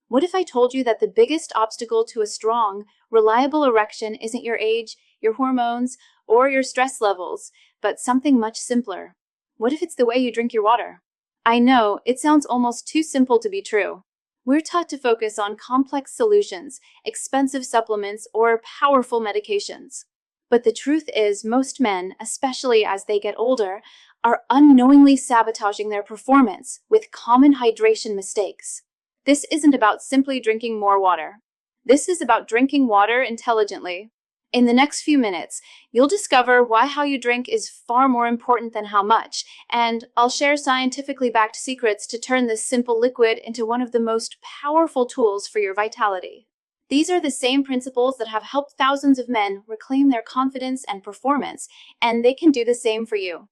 What if I told you that the biggest obstacle to a strong, reliable erection isn't your age, your hormones, or your stress levels, but something much simpler? What if it's the way you drink your water? I know, it sounds almost too simple to be true. We're taught to focus on complex solutions, expensive supplements, or powerful medications. But the truth is, most men, especially as they get older, are unknowingly sabotaging their performance with common hydration mistakes. This isn't about simply drinking more water. This is about drinking water intelligently. In the next few minutes, you'll discover why how you drink is far more important than how much, and I'll share scientifically backed secrets to turn this simple liquid into one of the most powerful tools for your vitality. These are the same principles that have helped thousands of men reclaim their confidence and performance, and they can do the same for you.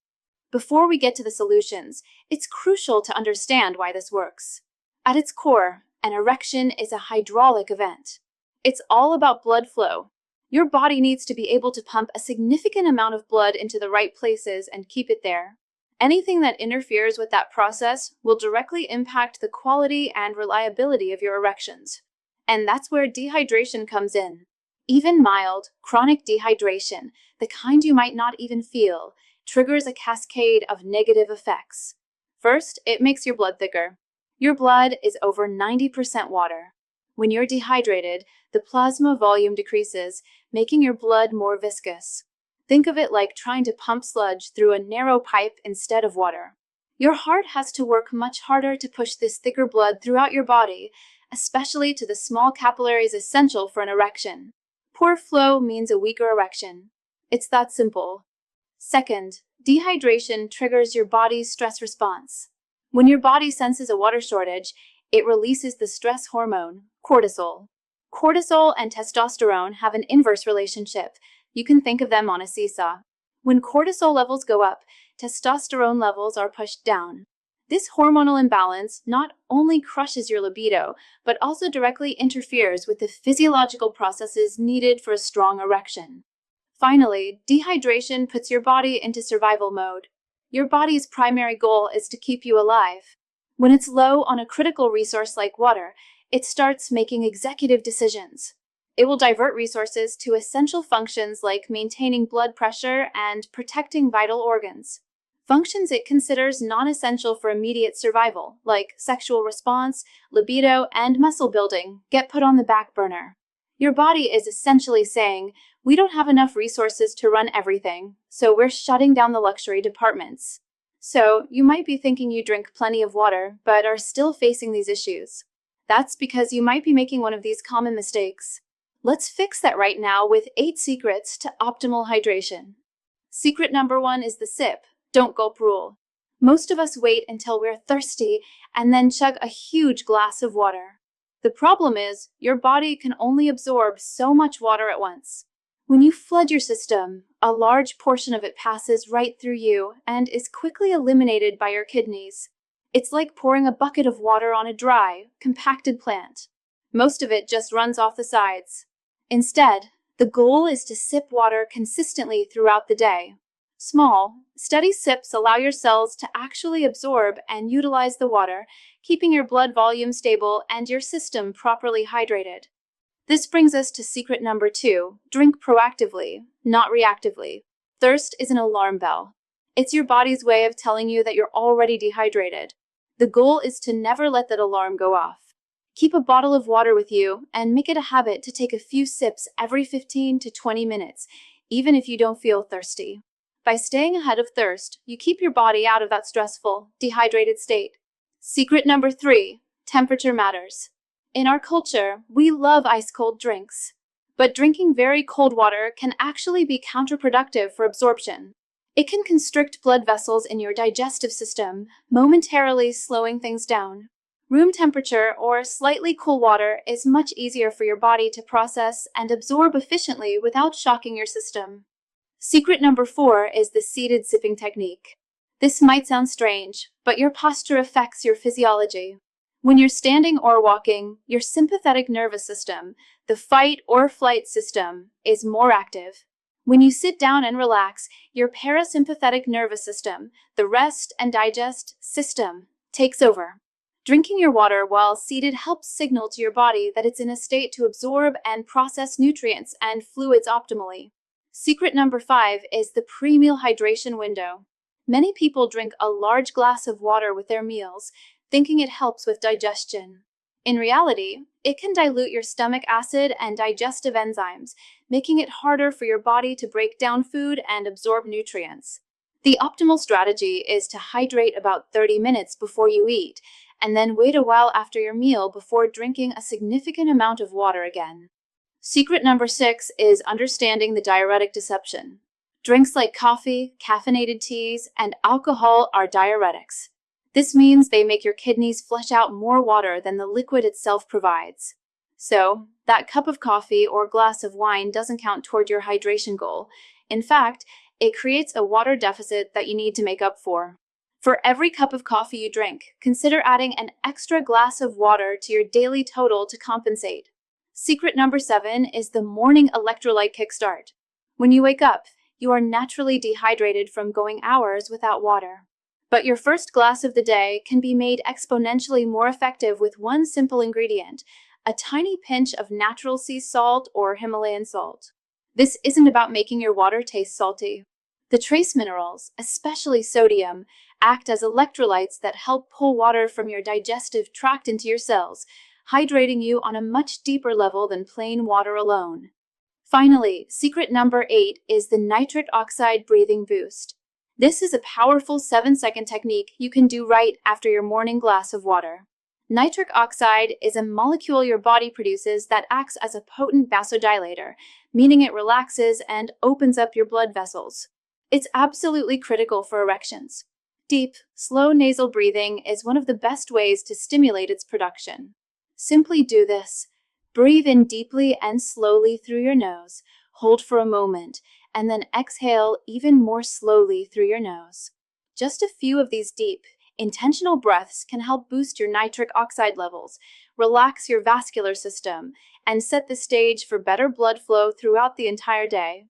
Before we get to the solutions, it's crucial to understand why this works. At its core, an erection is a hydraulic event. It's all about blood flow. Your body needs to be able to pump a significant amount of blood into the right places and keep it there. Anything that interferes with that process will directly impact the quality and reliability of your erections. And that's where dehydration comes in. Even mild, chronic dehydration, the kind you might not even feel, triggers a cascade of negative effects. First, it makes your blood thicker. Your blood is over 90% water. When you're dehydrated, the plasma volume decreases, making your blood more viscous. Think of it like trying to pump sludge through a narrow pipe instead of water. Your heart has to work much harder to push this thicker blood throughout your body, especially to the small capillaries essential for an erection. Poor flow means a weaker erection. It's that simple. Second, dehydration triggers your body's stress response. When your body senses a water shortage, it releases the stress hormone, cortisol. Cortisol and testosterone have an inverse relationship. You can think of them on a seesaw. When cortisol levels go up, testosterone levels are pushed down. This hormonal imbalance not only crushes your libido, but also directly interferes with the physiological processes needed for a strong erection. Finally, dehydration puts your body into survival mode. Your body's primary goal is to keep you alive. When it's low on a critical resource like water, it starts making executive decisions. It will divert resources to essential functions like maintaining blood pressure and protecting vital organs. Functions it considers non-essential for immediate survival, like sexual response, libido, and muscle building, get put on the back burner. Your body is essentially saying, we don't have enough resources to run everything, so we're shutting down the luxury departments. So, you might be thinking you drink plenty of water, but are still facing these issues. That's because you might be making one of these common mistakes. Let's fix that right now with 8 secrets to optimal hydration. Secret number 1 is the sip, don't gulp rule. Most of us wait until we're thirsty and then chug a huge glass of water. The problem is, your body can only absorb so much water at once. When you flood your system, a large portion of it passes right through you and is quickly eliminated by your kidneys. It's like pouring a bucket of water on a dry, compacted plant. Most of it just runs off the sides. Instead, the goal is to sip water consistently throughout the day. Small, steady sips allow your cells to actually absorb and utilize the water, keeping your blood volume stable and your system properly hydrated. This brings us to secret number 2, drink proactively, not reactively. Thirst is an alarm bell. It's your body's way of telling you that you're already dehydrated. The goal is to never let that alarm go off. Keep a bottle of water with you and make it a habit to take a few sips every 15 to 20 minutes, even if you don't feel thirsty. By staying ahead of thirst, you keep your body out of that stressful, dehydrated state. Secret number 3, temperature matters. In our culture, we love ice-cold drinks. But drinking very cold water can actually be counterproductive for absorption. It can constrict blood vessels in your digestive system, momentarily slowing things down. Room temperature or slightly cool water is much easier for your body to process and absorb efficiently without shocking your system. Secret number 4 is the seated sipping technique. This might sound strange, but your posture affects your physiology. When you're standing or walking, your sympathetic nervous system, the fight or flight system, is more active. When you sit down and relax, your parasympathetic nervous system, the rest and digest system, takes over. Drinking your water while seated helps signal to your body that it's in a state to absorb and process nutrients and fluids optimally. Secret number 5 is the pre-meal hydration window. Many people drink a large glass of water with their meals, thinking it helps with digestion. In reality, it can dilute your stomach acid and digestive enzymes, making it harder for your body to break down food and absorb nutrients. The optimal strategy is to hydrate about 30 minutes before you eat, and then wait a while after your meal before drinking a significant amount of water again. Secret number 6 is understanding the diuretic deception. Drinks like coffee, caffeinated teas, and alcohol are diuretics. This means they make your kidneys flush out more water than the liquid itself provides. So, that cup of coffee or glass of wine doesn't count toward your hydration goal. In fact, it creates a water deficit that you need to make up for. For every cup of coffee you drink, consider adding an extra glass of water to your daily total to compensate. Secret number 7 is the morning electrolyte kickstart. When you wake up, you are naturally dehydrated from going hours without water. But your first glass of the day can be made exponentially more effective with one simple ingredient, a tiny pinch of natural sea salt or Himalayan salt. This isn't about making your water taste salty. The trace minerals, especially sodium, act as electrolytes that help pull water from your digestive tract into your cells, hydrating you on a much deeper level than plain water alone. Finally, secret number 8 is the nitric oxide breathing boost. This is a powerful 7-second technique you can do right after your morning glass of water. Nitric oxide is a molecule your body produces that acts as a potent vasodilator, meaning it relaxes and opens up your blood vessels. It's absolutely critical for erections. Deep, slow nasal breathing is one of the best ways to stimulate its production. Simply do this. Breathe in deeply and slowly through your nose, hold for a moment, and then exhale even more slowly through your nose. Just a few of these deep, intentional breaths can help boost your nitric oxide levels, relax your vascular system, and set the stage for better blood flow throughout the entire day.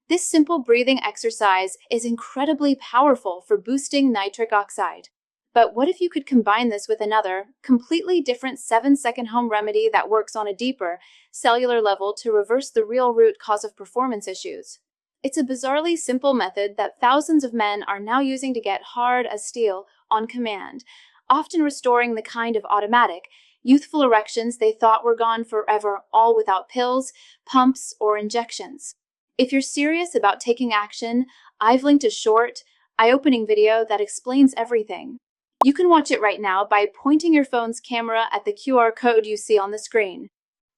This simple breathing exercise is incredibly powerful for boosting nitric oxide. But what if you could combine this with another, completely different 7-second home remedy that works on a deeper, cellular level to reverse the real root cause of performance issues? It's a bizarrely simple method that thousands of men are now using to get hard as steel on command, often restoring the kind of automatic, youthful erections they thought were gone forever, all without pills, pumps, or injections. If you're serious about taking action, I've linked a short, eye-opening video that explains everything. You can watch it right now by pointing your phone's camera at the QR code you see on the screen.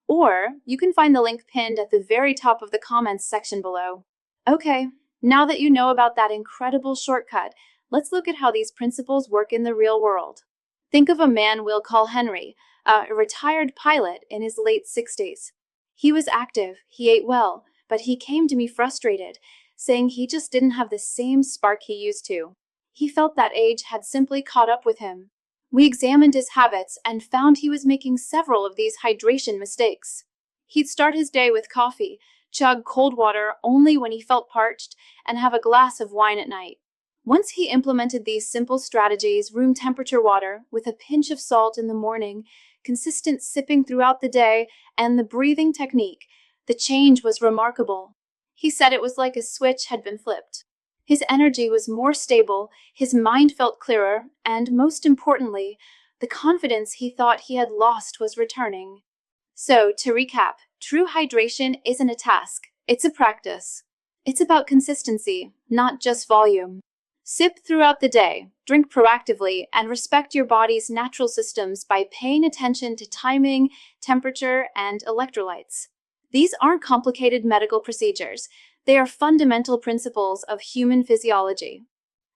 Or you can find the link pinned at the very top of the comments section below. Okay, now that you know about that incredible shortcut, let's look at how these principles work in the real world. Think of a man we'll call Henry, a retired pilot in his late 60s. He was active, he ate well, but he came to me frustrated, saying he just didn't have the same spark he used to. He felt that age had simply caught up with him. We examined his habits and found he was making several of these hydration mistakes. He'd start his day with coffee, chug cold water only when he felt parched, and have a glass of wine at night. Once he implemented these simple strategies, room temperature water with a pinch of salt in the morning, consistent sipping throughout the day, and the breathing technique, the change was remarkable. He said it was like a switch had been flipped. His energy was more stable, his mind felt clearer, and most importantly, the confidence he thought he had lost was returning. So, to recap, true hydration isn't a task, it's a practice. It's about consistency, not just volume. Sip throughout the day, drink proactively, and respect your body's natural systems by paying attention to timing, temperature, and electrolytes. These aren't complicated medical procedures. They are fundamental principles of human physiology.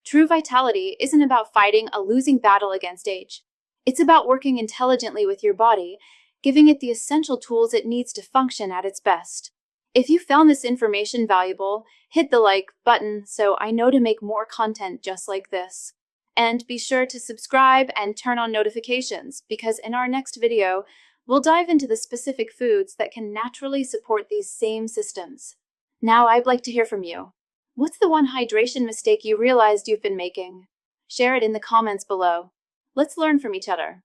True vitality isn't about fighting a losing battle against age. It's about working intelligently with your body, giving it the essential tools it needs to function at its best. If you found this information valuable, hit the like button so I know to make more content just like this. And be sure to subscribe and turn on notifications, because in our next video, we'll dive into the specific foods that can naturally support these same systems. Now I'd like to hear from you. What's the one hydration mistake you realized you've been making? Share it in the comments below. Let's learn from each other.